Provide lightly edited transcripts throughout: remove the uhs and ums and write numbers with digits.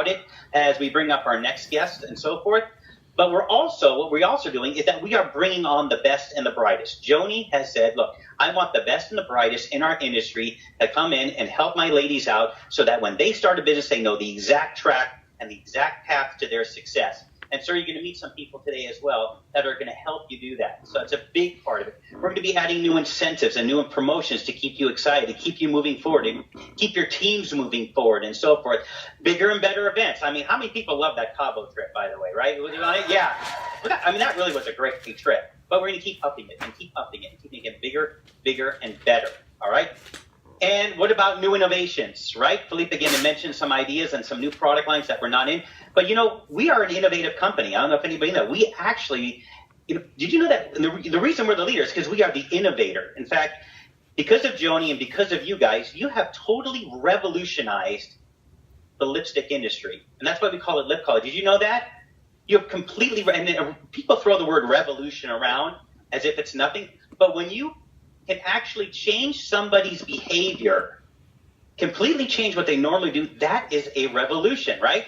about it as we bring up our next guest and so forth. But what we're also doing is that we are bringing on the best and the brightest. Joni has said, look, I want the best and the brightest in our industry to come in and help my ladies out so that when they start a business, they know the exact track and the exact path to their success. And so you're going to meet some people today as well that are going to help you do that. So it's a big part of it. We're going to be adding new incentives and new promotions to keep you excited, to keep you moving forward, and keep your teams moving forward and so forth. Bigger and better events. I mean, how many people love that Cabo trip, by the way, right? Yeah. I mean, that really was a great trip. But we're going to keep upping it and keep upping it and keep making it bigger, bigger, and better. All right? And what about new innovations, right? Philippe again mentioned some ideas and some new product lines that we're not in. But, we are an innovative company. I don't know if anybody knows. We actually, did you know that the reason we're the leaders is because we are the innovator. In fact, because of Joni and because of you guys, you have totally revolutionized the lipstick industry. And that's why we call it Lip College. Did you know that? You have completely, and people throw the word revolution around as if it's nothing. But when you can actually change somebody's behavior, completely change what they normally do, that is a revolution, right?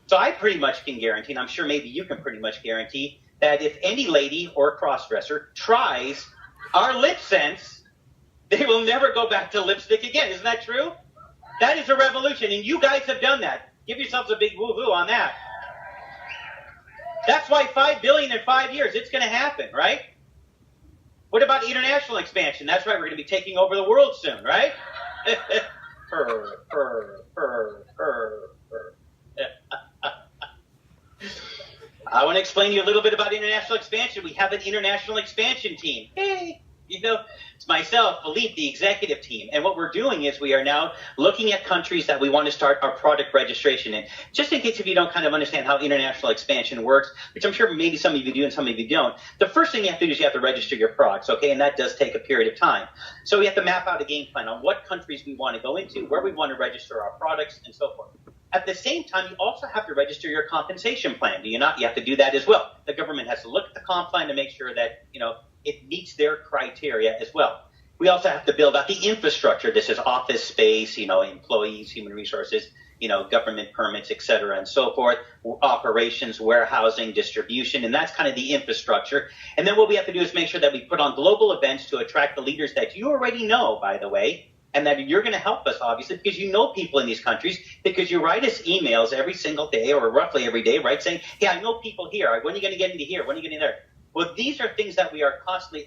So I pretty much can guarantee, and I'm sure maybe you can pretty much guarantee, that if any lady or crossdresser tries our lip sense, they will never go back to lipstick again. Isn't that true? That is a revolution, and you guys have done that. Give yourselves a big woo-hoo on that. That's why $5 billion in 5 years, it's going to happen, right? What about international expansion? That's right, we're going to be taking over the world soon, right? I want to explain to you a little bit about international expansion. We have an international expansion team. Hey, it's myself, Philippe, the executive team. And what we're doing is we are now looking at countries that we want to start our product registration in. Just in case if you don't kind of understand how international expansion works, which I'm sure maybe some of you do and some of you don't, the first thing you have to do is you have to register your products, okay? And that does take a period of time. So we have to map out a game plan on what countries we want to go into, where we want to register our products, and so forth. At the same time, you also have to register your compensation plan. Do you not? You have to do that as well. The government has to look at the comp plan to make sure that, it meets their criteria as well. We also have to build out the infrastructure. This is office space, employees, human resources, government permits, et cetera, and so forth, operations, warehousing, distribution, and that's kind of the infrastructure. And then what we have to do is make sure that we put on global events to attract the leaders that you already know, by the way, and that you're going to help us, obviously, because you know people in these countries, because you write us emails every single day or roughly every day, right, saying, hey, I know people here. When are you going to get into here? When are you getting there? Well, these are things that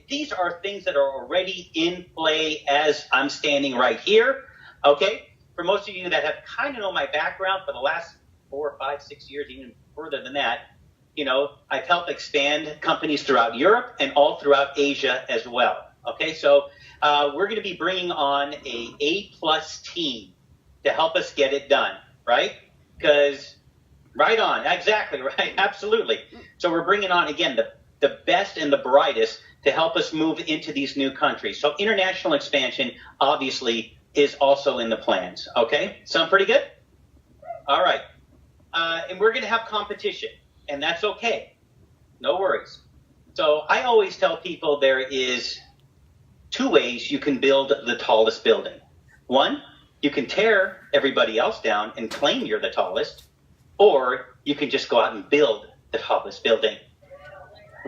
these are things that are already in play as I'm standing right here, okay? For most of you that have kind of know my background for the last 4, 5, 6 years, even further than that, I've helped expand companies throughout Europe and all throughout Asia as well, okay? So we're going to be bringing on a A+ team to help us get it done, right? Because, right on, exactly, right, absolutely. So we're bringing on, again, the best and the brightest to help us move into these new countries. So international expansion, obviously, is also in the plans. Okay? Sound pretty good? All right. And we're going to have competition, and that's okay. No worries. So I always tell people there is 2 ways you can build the tallest building. One, you can tear everybody else down and claim you're the tallest, or you can just go out and build the tallest building.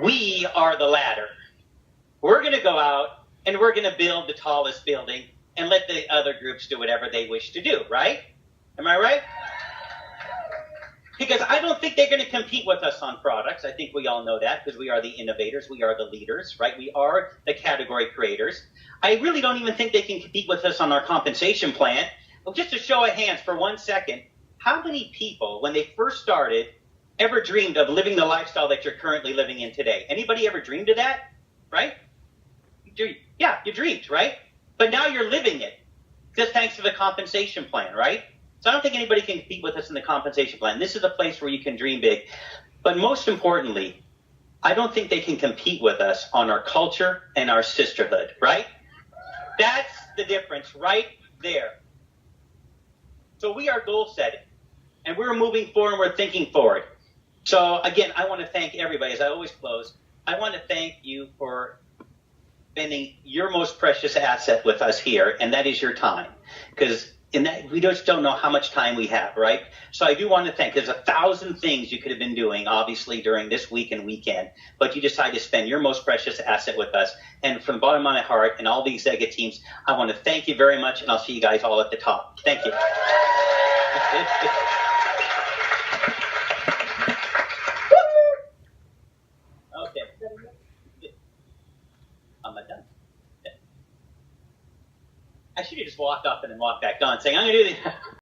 We are the latter. We're going to go out and we're going to build the tallest building and let the other groups do whatever they wish to do, right? Am I right? Because I don't think they're going to compete with us on products. I think we all know that because we are the innovators. We are the leaders, right? We are the category creators. I really don't even think they can compete with us on our compensation plan. Well, just a show of hands for 1 second, how many people, when they first started, ever dreamed of living the lifestyle that you're currently living in today? Anybody ever dreamed of that? Right? Yeah, you dreamed, right? But now you're living it, just thanks to the compensation plan, right? So I don't think anybody can compete with us in the compensation plan. This is a place where you can dream big. But most importantly, I don't think they can compete with us on our culture and our sisterhood, right? That's the difference right there. So we are goal setting, and we're moving forward, and we're thinking forward. So again, I want to thank everybody. As I always close, I want to thank you for spending your most precious asset with us here, and that is your time. Because in that we just don't know how much time we have, right? So I do want to thank, there's 1,000 things you could have been doing, obviously, during this week and weekend, but you decided to spend your most precious asset with us. And from the bottom of my heart and all the executive teams, I want to thank you very much, and I'll see you guys all at the top. Thank you. Okay. I'm not done. I should have just walked off and then walked back on saying, I'm going to do this.